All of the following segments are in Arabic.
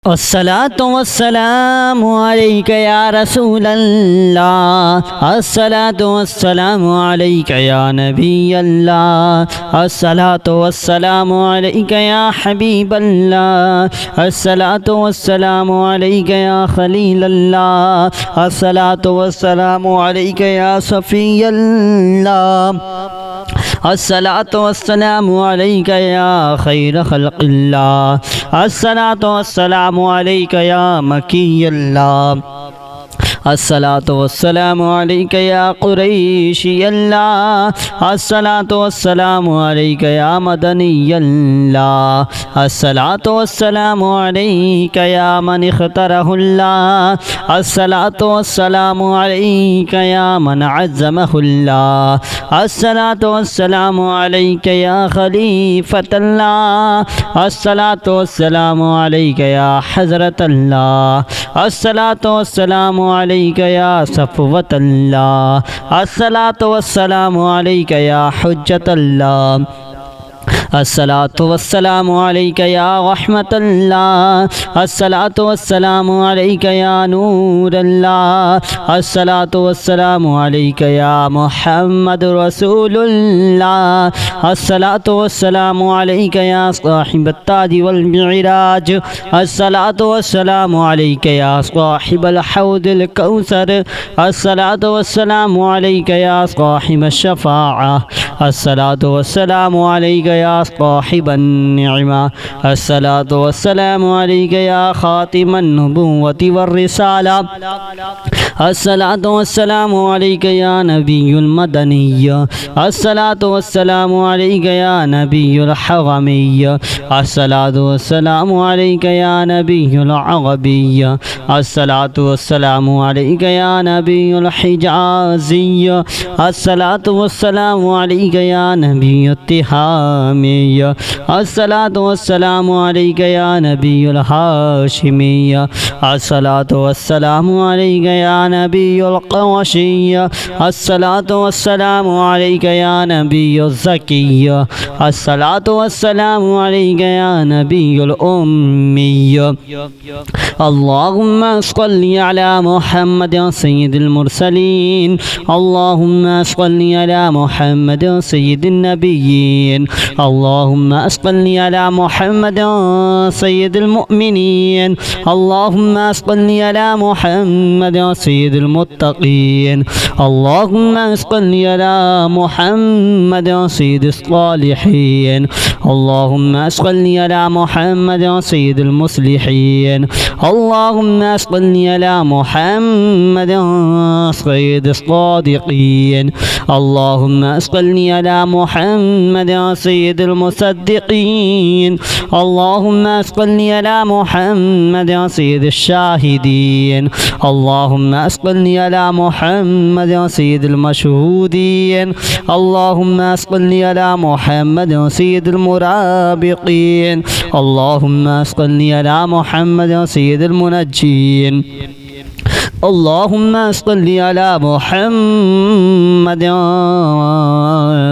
الصلاة والسلام عليك يا رسول الله، الصلاة والسلام عليك يا نبي الله، الصلاة والسلام عليك يا حبيب الله، الصلاة والسلام عليك يا خليل الله، الصلاة والسلام عليك يا صفي الله، الصلاة والسلام عليك يا خير خلق الله، الصلاة والسلام عليك يا مكي الله، الصلاة والسلام عليك يا قريشي الله، الصلاة والسلام عليك يا مدني الله، الصلاة والسلام عليك يا من اختاره الله، الصلاة والسلام عليك يا من عزمه الله، الصلاة والسلام عليك يا خليفة الله، الصلاة والسلام عليك يا حضرة الله، الصلاة والسلام عليك يا صفوة الله، الصلاة والسلام عليك يا حجة الله، الصلاة والسلام عليك يا رحمة الله، الصلاة والسلام عليك يا نور الله، الصلاة والسلام عليك يا محمد رسول الله، الصلاة والسلام عليك يا صاحب التاج والمعراج، الصلاة والسلام عليك يا صاحب الحوض الكوثر، الصلاة والسلام عليك يا صاحب الشفاعة، الصلاة والسلام عليك يا صاحب النعمة، الصلاة والسلام عليك يا خاتم النبوة والرسالة، الصلاة والسلام عليك يا نبي المدني، الصلاة والسلام عليك يا نبي الحرمي، الصلاة والسلام عليك يا نبي العربي، الصلاة والسلام عليك يا نبي الحجازي، الصلاة والسلام عليك يا نبي التهامي، الصلاة والسلام عليك يا نبي الهاشمي، الصلاة والسلام عليك يا نبي القرشي، الصلاة والسلام عليك يا نبي الزكي، الصلاة والسلام عليك يا نبي الأمي. اللهم صل على محمد سيد المرسلين، اللهم صل على محمد سيد النبيين، اللهم صل على محمد سيد المؤمنين، اللهم صل على محمد سيد المتقين، اللهم صل على محمد سيد الصالحين، اللهم صل على محمد سيد المصلحين، اللهم صل على محمد سيد الصادقين، اللهم صل على محمد سيد المصدقين، اللهم صل على محمد سيد الشاهدين، اللهم صل على محمد سيد المشهودين، اللهم صل على محمد سيد المرابقين، اللهم صل على محمد سيد المنجين، اللهم صل على محمد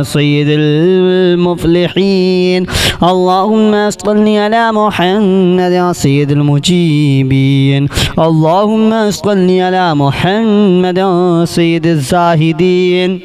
سيد المفلحين، اللهم صل على محمد سيد المجيبين، اللهم صل على محمد سيد الزاهدين،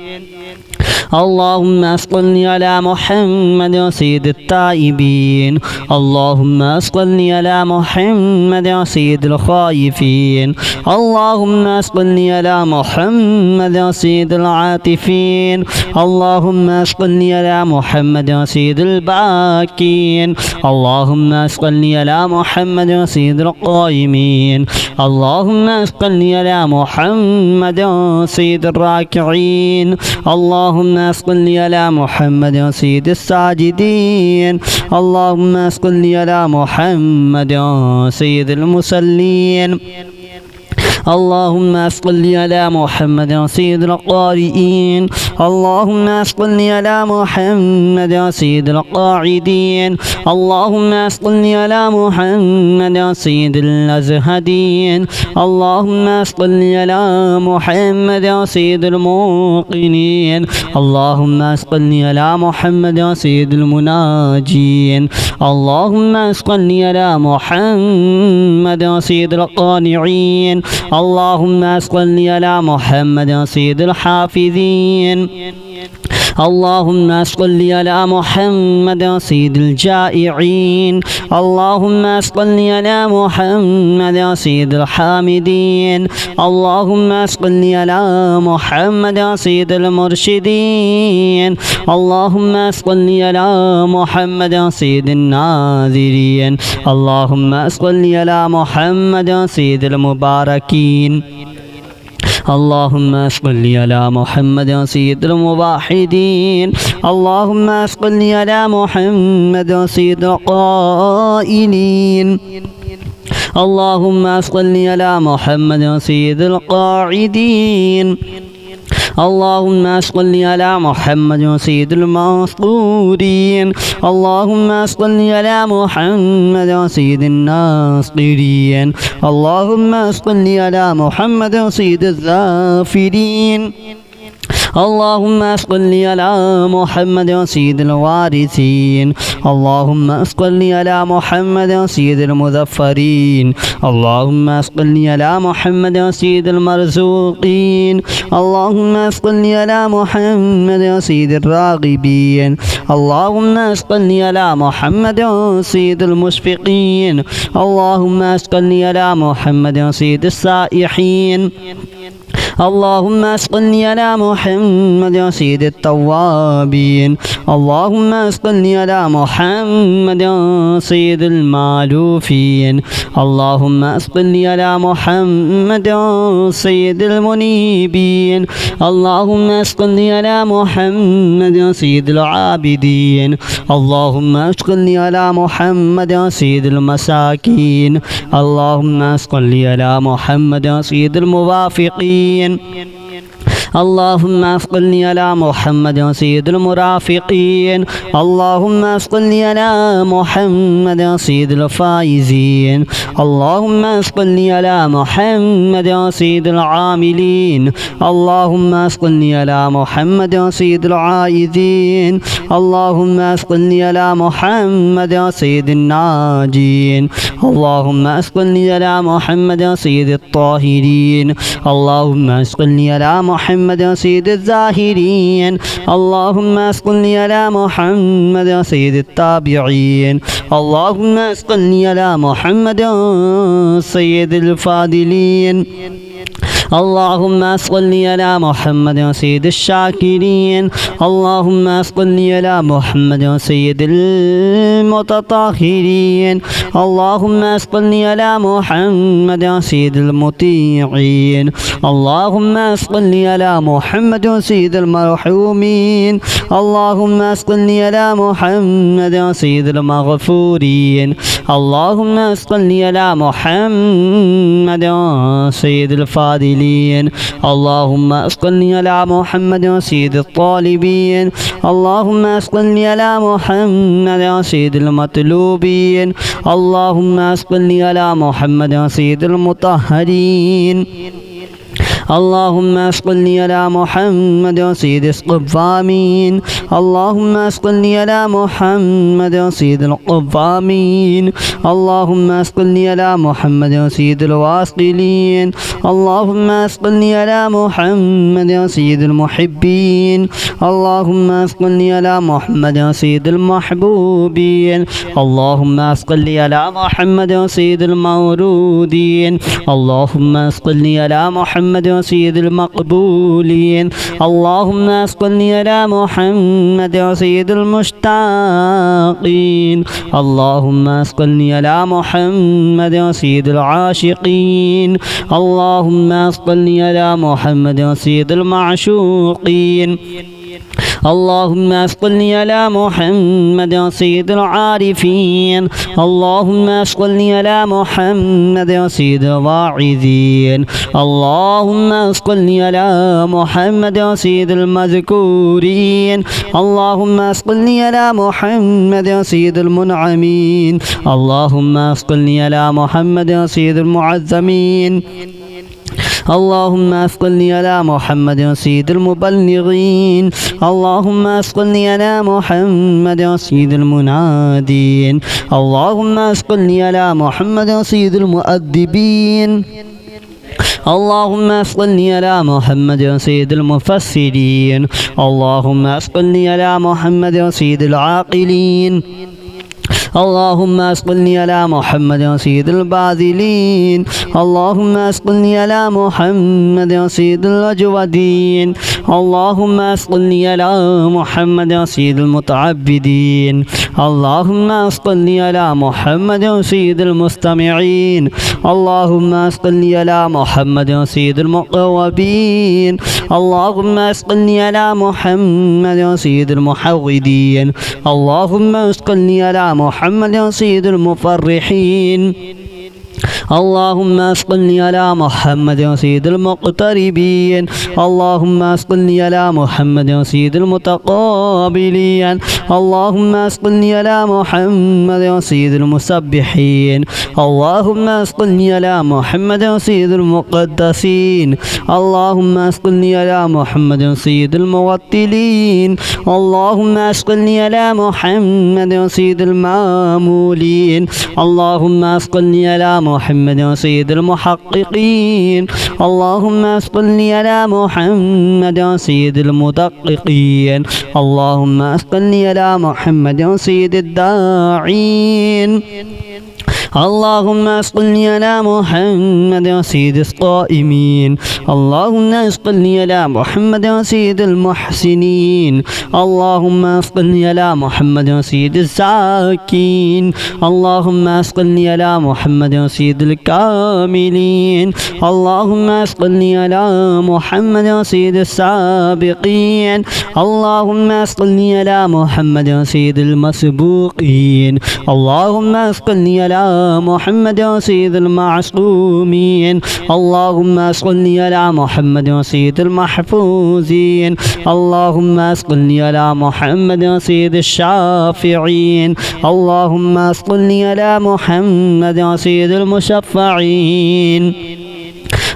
اللهم صل على محمد سيد التائبين، اللهم صل على محمد سيد الخائفين، اللهم صل على محمد سيد العاطفين، اللهم صل على محمد سيد الباكين، اللهم صل على محمد سيد القائمين، اللهم صل على محمد سيد الراكعين، اللهم صل على محمد سيد الساجدين، اللهم صل على محمد سيد المصلين، اللهم صل على محمد سيد القارئين، اللهم صل على محمد يا سيد القاعدين اللهم صل على محمد يا سيد الأزهدين اللهم صل على محمد يا سيد الموقنين اللهم صل على محمد يا سيد المناجين اللهم صل على محمد يا سيد القانعين اللهم صل على محمد يا سيد الحافظين اللهم صل على محمد يا سيد الجائعين اللهم صل على محمد يا سيد الحامدين اللهم صل على محمد يا سيد المرشدين اللهم صل على محمد يا سيد الناذرين اللهم صل على محمد يا سيد المباركين اللهم صل على محمد يا سيد الموحدين اللهم صل على محمد يا سيد القائلين اللهم صل على محمد يا سيد القاعدين اللهم صل على محمد يا سيد المنصورين اللهم صل على محمد يا سيد الناصرين اللهم صل على محمد يا سيد الظافرين اللهم صل على محمد يا سيد الوارثين اللهم صل على محمد يا سيد المظفرين اللهم صل على محمد يا سيد المرزوقين اللهم صل على محمد يا سيد الراغبين اللهم صل على محمد يا سيد المشفقين اللهم صل على محمد يا سيد السائحين اللهم صل على محمد يا سيد التوابين اللهم صل على محمد يا سيد المالوفين اللهم صل على محمد يا سيد المنيبين اللهم صل على محمد يا سيد العابدين اللهم صل على محمد يا سيد المساكين اللهم صل على محمد يا سيد الموافقين اللهم صل على محمد يا سيد المرافقين اللهم صل على محمد يا سيد الفائزين اللهم صل على محمد يا سيد العاملين اللهم صل على محمد يا سيد العائذين اللهم صل على محمد يا سيد الناجين اللهم صل على محمد يا سيد الطاهرين اللهم صل على محمد يا سيد الزاهرين اللهم صل على محمد يا سيد التابعين اللهم صل على محمد يا سيد الفاضلين اللهم صل على محمد يا سيد الشاكرين اللهم صل على محمد يا سيد المتطهرين اللهم صل على محمد يا سيد المطيعين اللهم صل على محمد يا سيد المرحومين اللهم صل على محمد يا سيد المغفورين اللهم صل على محمد يا سيد الفاضلين اللهم صل على محمد يا سيد الطالبين اللهم صل على محمد يا سيد المطلوبين اللهم صل على محمد يا سيد المطهرين اللهم صل على محمد يا سيد القوامين اللهم صل على محمد يا سيد القوامين اللهم صل على محمد يا سيد الواصلين اللهم صل على محمد يا سيد المحبين اللهم صل على محمد يا سيد المحبوبين اللهم صل على محمد يا سيد المورودين اللهم صل على محمد يا سيد المقبولين اللهم صل على محمد يا سيد المشتاقين اللهم صل على محمد يا سيد العاشقين اللهم صل على محمد يا سيد المعشوقين اللهم صل على محمد سيد العارفين اللهم صل على محمد سيد الواعظين اللهم صل على محمد سيد المذكورين اللهم صل على محمد سيد المنعمين اللهم صل على محمد سيد المعظمين اللهم صل على محمد سيد المبلغين اللهم صل على محمد سيد المنادين اللهم صل على محمد سيد المؤدبين اللهم صل على محمد سيد المفسرين اللهم صل على محمد سيد العاقلين اللهم صل على محمد سيد الباذلين اللهم صل على محمد سيد الأجودين اللهم صل على محمد سيد المتعبدين اللهم صل على محمد سيد المستمعين اللهم صل على محمد سيد المقربين اللهم صل على محمد سيد المحودين اللهم صل على محمد سيد المفرحين اللهم صل على محمد سيد المقتربين اللهم صل على محمد سيد المتقابلين اللهم صل على محمد سيد المسبحين اللهم صل على محمد سيد المقدسين اللهم صل على محمد سيد الموتلين اللهم صل على محمد سيد المامولين اللهم صل على محمد سيد المحققين اللهم صل على محمد سيد المدققين اللهم صل على محمد سيد الداعين اللهم صل على محمد سيد الصائمين اللهم صل على محمد سيد المحسنين اللهم صل على محمد سيد الزاكين اللهم صل على محمد سيد الكاملين اللهم صل على محمد سيد السابقين اللهم صل على محمد سيد المسبوقين اللهم صل على محمد سيد المعصومين اللهم صل على محمد سيد المحفوظين اللهم صل على محمد سيد الشافعين اللهم صل على محمد سيد المشفعين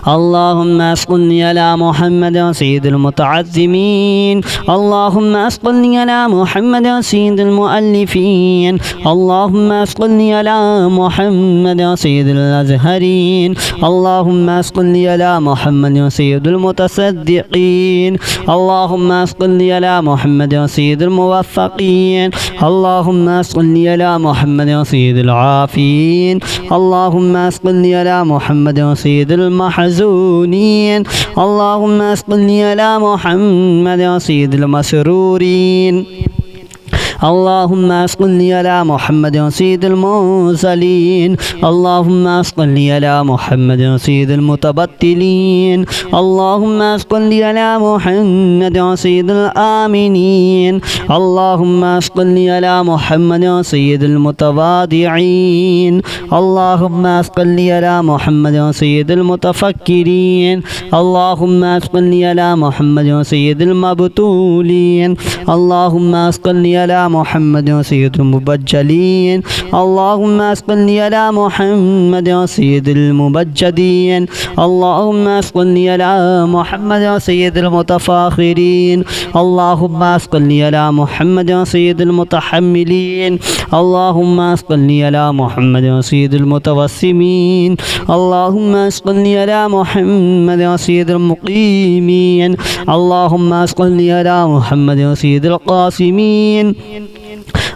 اللهم صل على محمد سيد المتعظمين اللهم صل على محمد سيد المؤلفين اللهم صل على محمد سيد الأزهرين اللهم صل على محمد سيد المتصدقين اللهم صل على محمد سيد الموفقين اللهم صل على محمد سيد العافين اللهم صل على محمد سيد المحزونين اللهم صل على محمد سيد المسرورين اللهم صل على محمد سيد المرسلين اللهم صل على محمد سيد المتبتلين اللهم صل على محمد سيد الآمنين اللهم صل على محمد سيد المتواضعين اللهم صل على محمد سيد المتفكرين اللهم صل على محمد سيد المبتولين اللهم صل على محمد سيد المبجلين اللهم صل على محمد سيد المبجدين اللهم صل على محمد سيد المتفاخرين اللهم صل على محمد سيد المتحملين اللهم صل على محمد سيد المتوسمين اللهم صل على محمد سيد المقيمين اللهم صل على محمد سيد القاسمين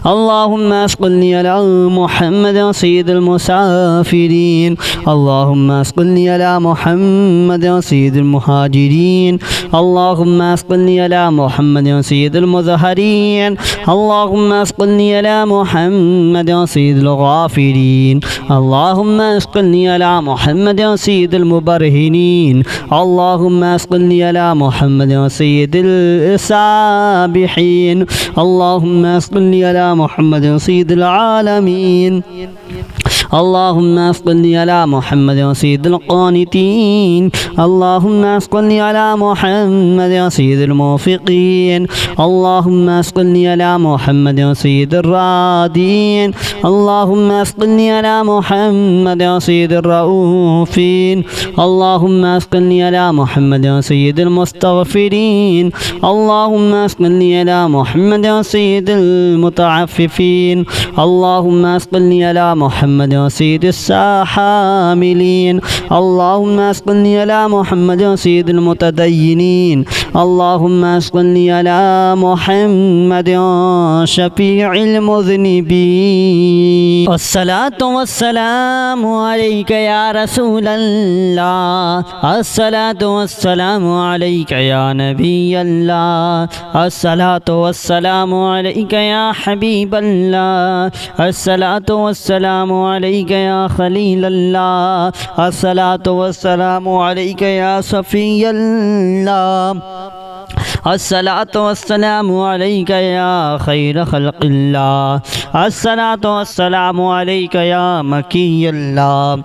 اللهم صل على محمد سيد المسافرين اللهم صل على محمد سيد المهاجرين اللهم صل على محمد سيد المظهرين اللهم صل على محمد سيد الغافرين اللهم صل على محمد سيد المبرهنين اللهم صل على محمد سيد السابحين اللهم صل على محمد سيد العالمين اللهم صل على محمد سيد القانتين اللهم صل على محمد سيد الموفقين اللهم صل على محمد سيد الرادين اللهم صل على محمد سيد الرؤوفين اللهم صل على محمد سيد المستغفرين اللهم صل على محمد سيد المتعففين اللهم صل على محمد سيد الساحاملين اللهم صل على محمد سيد المتدينين اللهم صل على محمد شفيع المذنبين الصلاة والسلام عليك يا رسول الله الصلاة والسلام عليك يا نبي الله الصلاة والسلام عليك يا حبيب الله الصلاة والسلام عليك يا خليل الله الصلاة والسلام عليك يا صفي الله الصلاة والسلام عليك يا خير خلق الله الصلاة والسلام عليك يا مكي الله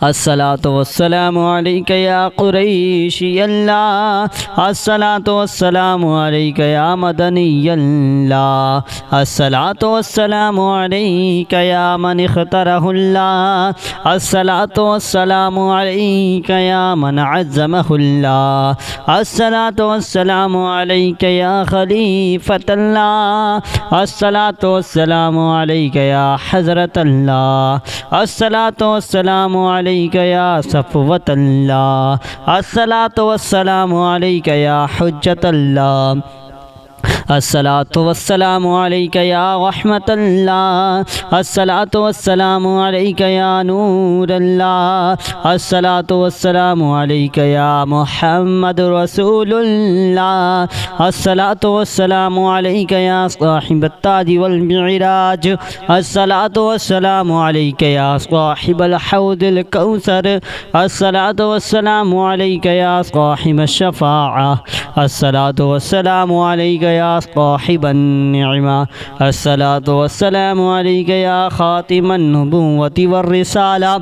الصلاة والسلام عليك يا قريشي الله الصلاة والسلام عليك يا مدني الله الصلاة والسلام عليك يا من اختاره الله الصلاة والسلام عليك يا من عزمه الله الصلاة والسلام عليك يا خليفة الله الصلاة والسلام عليك يا حضرة الله الصلاة والسلام عليك يا صفوة الله الصلاة والسلام عليك يا حجة الله الصلاة والسلام عليك يا رحمة الله الصلاة والسلام عليك يا نور الله الصلاة والسلام عليك يا محمد رسول الله الصلاة والسلام عليك يا صاحب التاج والمعراج الصلاة والسلام عليك يا صاحب الحوض الكوثر الصلاة والسلام عليك يا صاحب الشفاعة الصلاة والسلام عليك يا صاحب النعمة الصلاة والسلام عليك يا خاتم النبوة والرسالة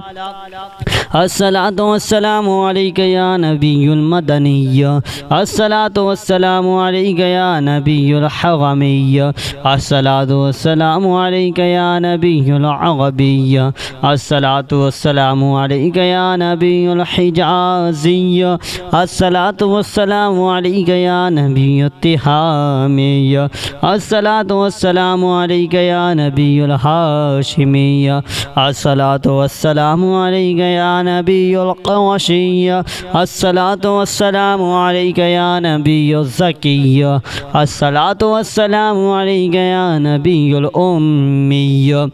الصلاة والسلام عليك يا نبي المدني الصلاة والسلام عليك يا نبي الحرمي الصلاة والسلام عليك يا نبي العربي الصلاة والسلام عليك يا نبي الحجازي الصلاة والسلام عليك يا نبي التهامي الصلاة والسلام عليك يا نبي الهاشمي الصلاة والسلام عليك يا نبي القوشي الصلاة والسلام عليك يا نبي الزكي الصلاة والسلام عليك يا نبي الأمي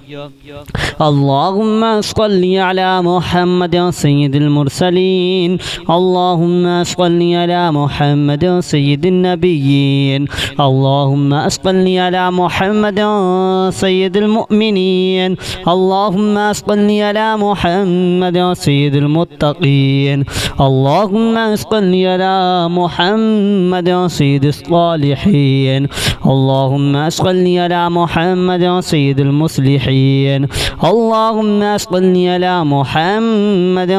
اللهم صل على محمد سيد المرسلين اللهم صل على محمد سيد النبيين اللهم صل على محمد سيد المؤمنين اللهم صل على محمد سيد المتقين اللهم صل على محمد سيد الصالحين اللهم صل على محمد سيد المصلحين اللهم صل على محمد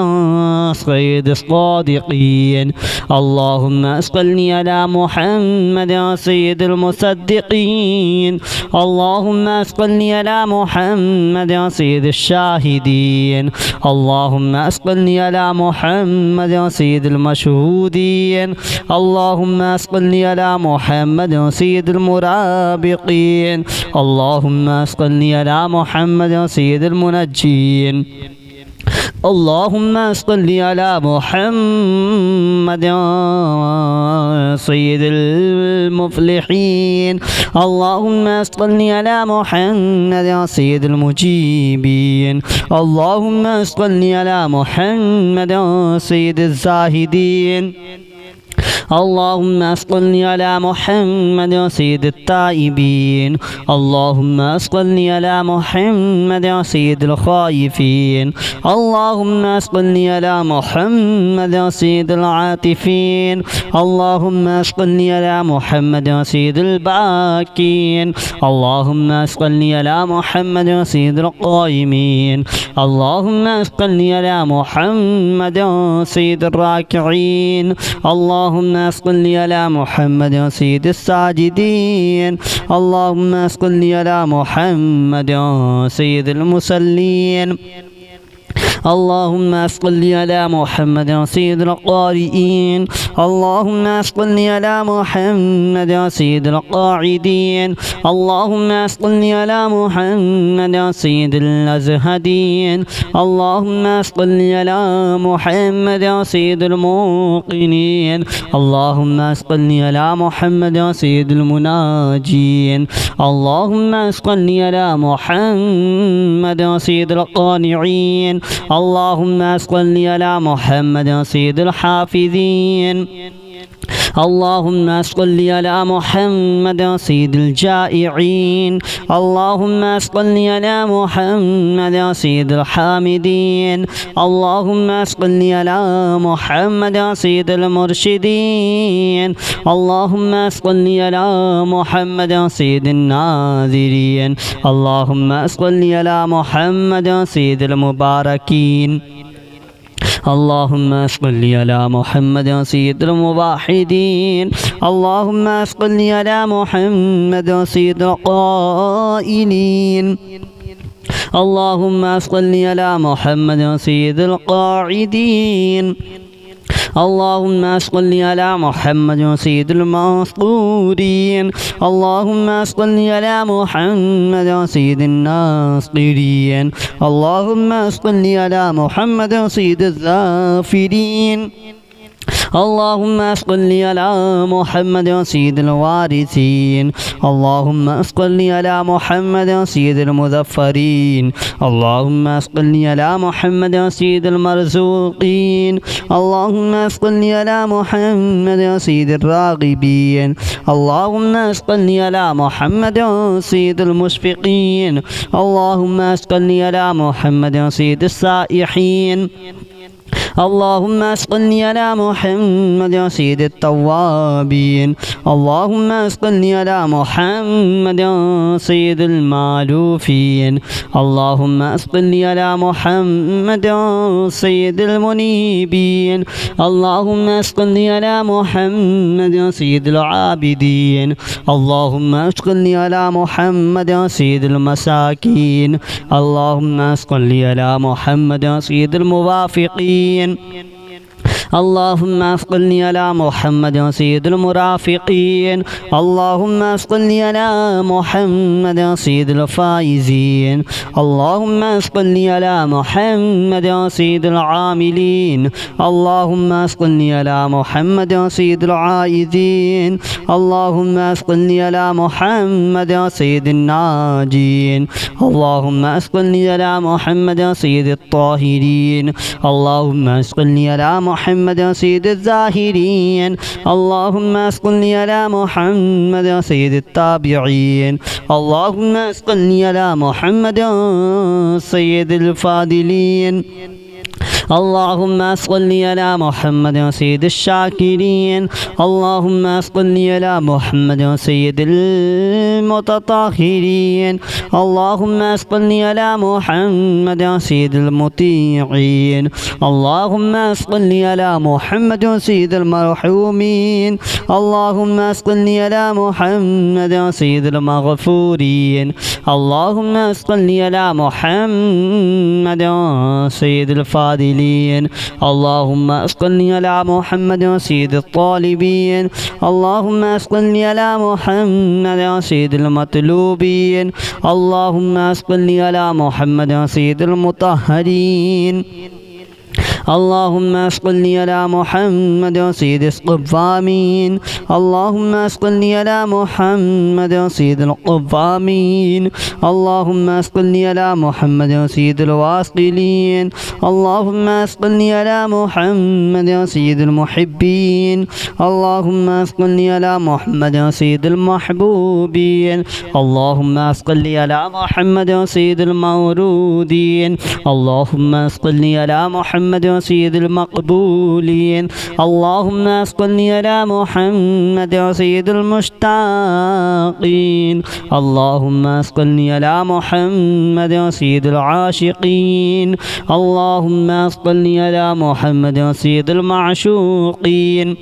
سيد الصادقين اللهم صل على محمد سيد المصدقين اللهم صل على محمد سيد الشاهدين اللهم صل على محمد سيد المشهودين اللهم صل على محمد سيد المرابقين اللهم صل على محمد سيد المنجين اللهم صل على محمد سيد المفلحين. اللهم صل على محمد سيد المجيبين. اللهم صل على محمد سيد الزاهدين. اللهم صل على محمد سيد التائبين. اللهم صل على محمد سيد الخائفين. اللهم صل على محمد سيد العاطفين. اللهم صل على محمد سيد الباكين. اللهم صل على محمد سيد القائمين. اللهم صل على محمد سيد الراكعين. اللهم صل على محمد سيد الساجدين. اللهم صل على محمد سيد المصلين. اللهم صل على محمد سيد القارئين. اللهم صل على محمد سيد القاعدين. اللهم صل على محمد سيد الأزهدين. اللهم صل على محمد سيد الموقنين. اللهم صل على محمد سيد المناجين. اللهم صل على محمد سيد القانعين. اللهم صل على محمد سيد الحافظين. اللهم صل على محمد سيد الجائعين. اللهم صل على محمد سيد الحامدين. اللهم صل على محمد سيد المرشدين. اللهم صل على محمد سيد الناذرين. اللهم صل على محمد سيد المباركين. اللهم صل على محمد سيد الموحدين. اللهم صل على محمد سيد القائلين. اللهم صل على محمد سيد القاعدين. اللهم صل على محمد سيد المنصورين. اللهم صل على محمد سيد الناصرين. اللهم صل على محمد سيد الظافرين. اللهم صل على محمد سيد الوارثين. اللهم صل على محمد سيد المظفرين. اللهم صل على محمد سيد المرزوقين. اللهم صل على محمد سيد الراغبين. اللهم صل على محمد سيد المشفقين. اللهم صل على محمد سيد السائحين. اللهم صل على محمد سيد التوابين. اللهم صل على محمد سيد المالوفين. اللهم صل على محمد سيد المنيبين. اللهم صل على محمد سيد العابدين. اللهم صل على محمد سيد المساكين. اللهم صل على محمد سيد الموافقين. اللهم صل على محمد سيد المرافقين. اللهم صل على محمد سيد الفائزين. اللهم صل على محمد سيد العاملين. اللهم صل على محمد سيد العائذين. اللهم صل على محمد سيد الناجين. اللهم صل على محمد سيد الطاهرين. اللهم صل على محمد سيد الزاهرين. اللهم صل على محمد سيد التابعين. اللهم صل على محمد سيد الفاضلين. اللهم صل على محمد سيد الشاكرين. اللهم صل على محمد سيد المتطهرين. اللهم صل على محمد سيد المطيعين. اللهم صل على محمد سيد المرحومين. اللهم صل على محمد سيد المغفورين. اللهم صل على محمد سيد الفاضلين. العاملين اللهم صل على محمد سيد الطالبين اللهم صل على محمد سيد المطلوبين اللهم صل على محمد سيد المطهرين اللهم صل على محمد سيد القوامين اللهم صل على محمد سيد القوامين اللهم صل على محمد سيد الواصلين اللهم صل على محمد سيد المحبين اللهم صل على محمد سيد المحبوبين اللهم صل على محمد سيد المورودين اللهم صل على محمد سيد المقبولين اللهم صل على محمد سيد المشتاقين اللهم صل على محمد سيد العاشقين اللهم صل على محمد سيد المعشوقين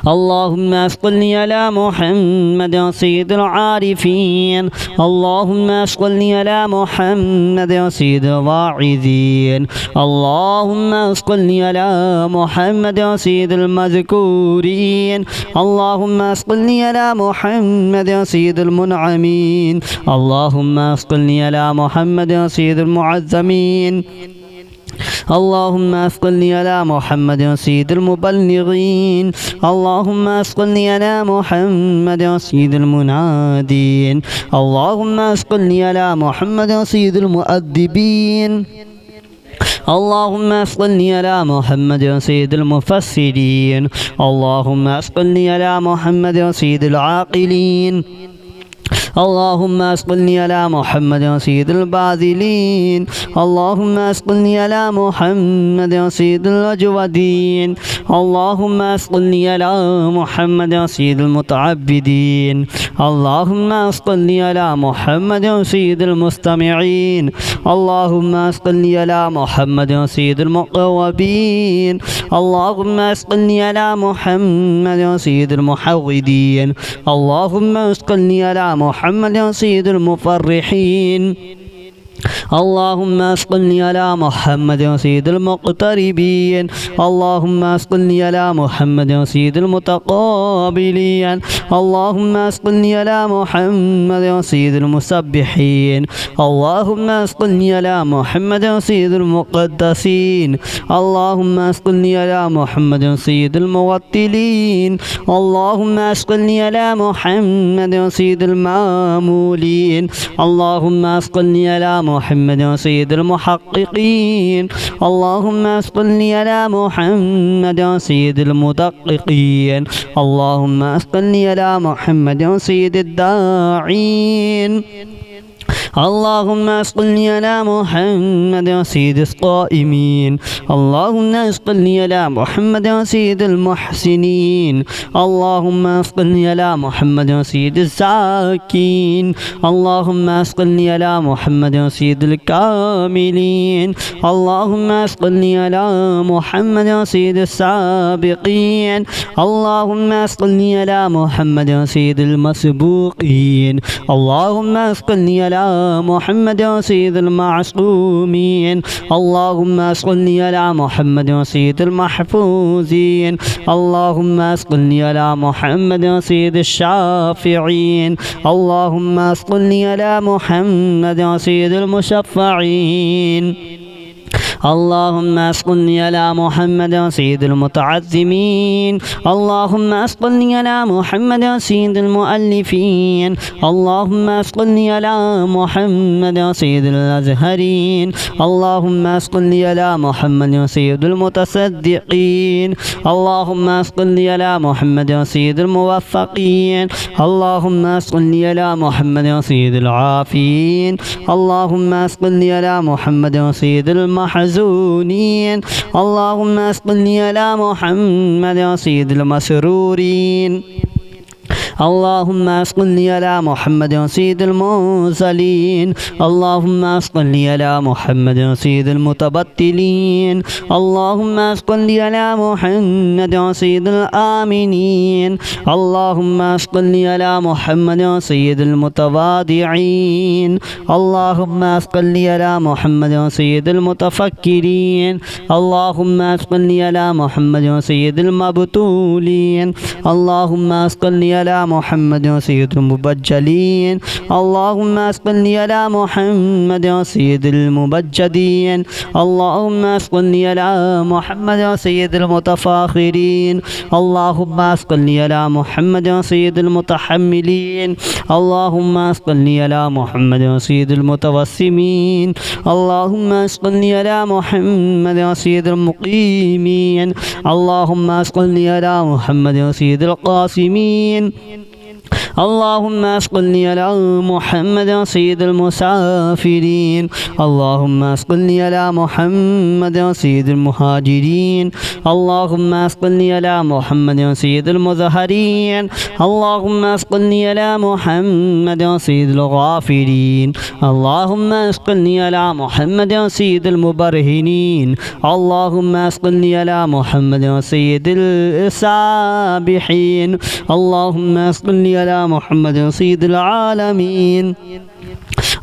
اللهم صل على محمد سيد العارفين اللهم صل على محمد سيد الواعظين اللهم صل على محمد سيد المذكورين اللهم صل على محمد سيد المنعمين اللهم صل على محمد سيد المعظمين اللهم صل على محمد سيد المبلغين اللهم صل على محمد سيد المنادين اللهم صل على محمد سيد المؤدبين اللهم صل على محمد سيد المفسرين اللهم صل على محمد سيد العاقلين اللهم صل على محمد سيد الباذلين اللهم صل على محمد سيد الأجودين اللهم صل على محمد سيد المتعبدين اللهم صل على محمد سيد المستمعين اللهم صل على محمد سيد المقربين اللهم صل على محمد سيد المحودين اللهم صل على محمد سيد المفرحين اللهم صل على محمد سيد المقتربين اللهم صل على محمد سيد المتقابلين اللهم صل على محمد سيد المسبحين اللهم صل على محمد سيد المقدسين اللهم صل على محمد سيد الموتلين اللهم صل على محمد سيد المامولين اللهم صل على محمد سيد المحققين اللهم صل على محمد سيد المدققين اللهم صل على محمد سيد الداعين اللهم صل على محمد سيد القائمين اللهم صل على محمد سيد المحسنين اللهم صل على محمد سيد الزاكين اللهم صل على محمد سيد الكاملين اللهم صل على محمد سيد السابقين اللهم صل على محمد سيد المسبوقين اللهم صل على محمد سيد المعصومين اللهم صل على محمد سيد المحفوظين اللهم صل على محمد سيد الشافعين اللهم صل على محمد سيد المشفعين اللهم صل على محمد سيد المتعظمين اللهم صل على محمد سيد المؤلفين اللهم صل على محمد سيد الأزهرين اللهم صل على محمد سيد المتصدقين اللهم صل على محمد سيد الموفقين اللهم صل على محمد سيد العافين اللهم صل على محمد سيد المحزونين اللهم صل على محمد سيد المسرورين اللهم صل على محمد سيد المرسلين اللهم صل على محمد سيد المتبتلين اللهم صل على محمد سيد الآمنين اللهم صل على محمد سيد المتواضعين اللهم صل على محمد سيد المتفكرين اللهم صل على محمد سيد المبتولين اللهم صل على محمد سيد المبجلين اللهم صل على محمد سيد المبجدين اللهم صل على محمد سيد المتفاخرين اللهم صل على محمد سيد المتحملين اللهم صل على محمد سيد المتوسمين اللهم صل على محمد سيد المقيمين اللهم صل على محمد سيد القاسمين اللهم صل على محمد سيد المسافرين اللهم صل على محمد سيد المهاجرين اللهم صل على محمد سيد المظهرين اللهم صل على محمد سيد الغافرين اللهم صل على محمد سيد المبرهنين اللهم صل على محمد سيد السابحين اللهم صل على محمد سيد العالمين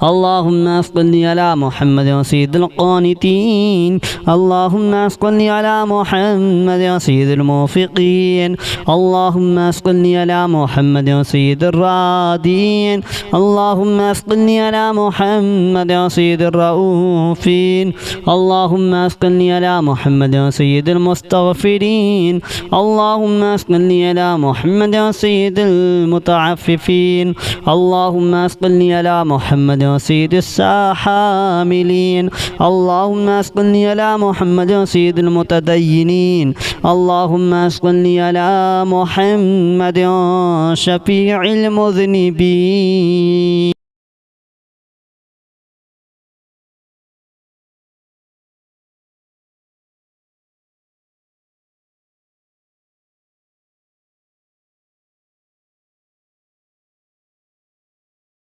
اللهم صل على محمد سيد القانتين اللهم صل على محمد سيد الموفقين اللهم صل على محمد سيد الرادين اللهم صل على محمد سيد الرؤوفين اللهم صل على محمد سيد المستغفرين اللهم صل على محمد سيد المتعففين اللهم صل على محمد سيد الساحاملين اللهم صل على محمد سيد المتدينين اللهم صل على محمد شفيع المذنبين.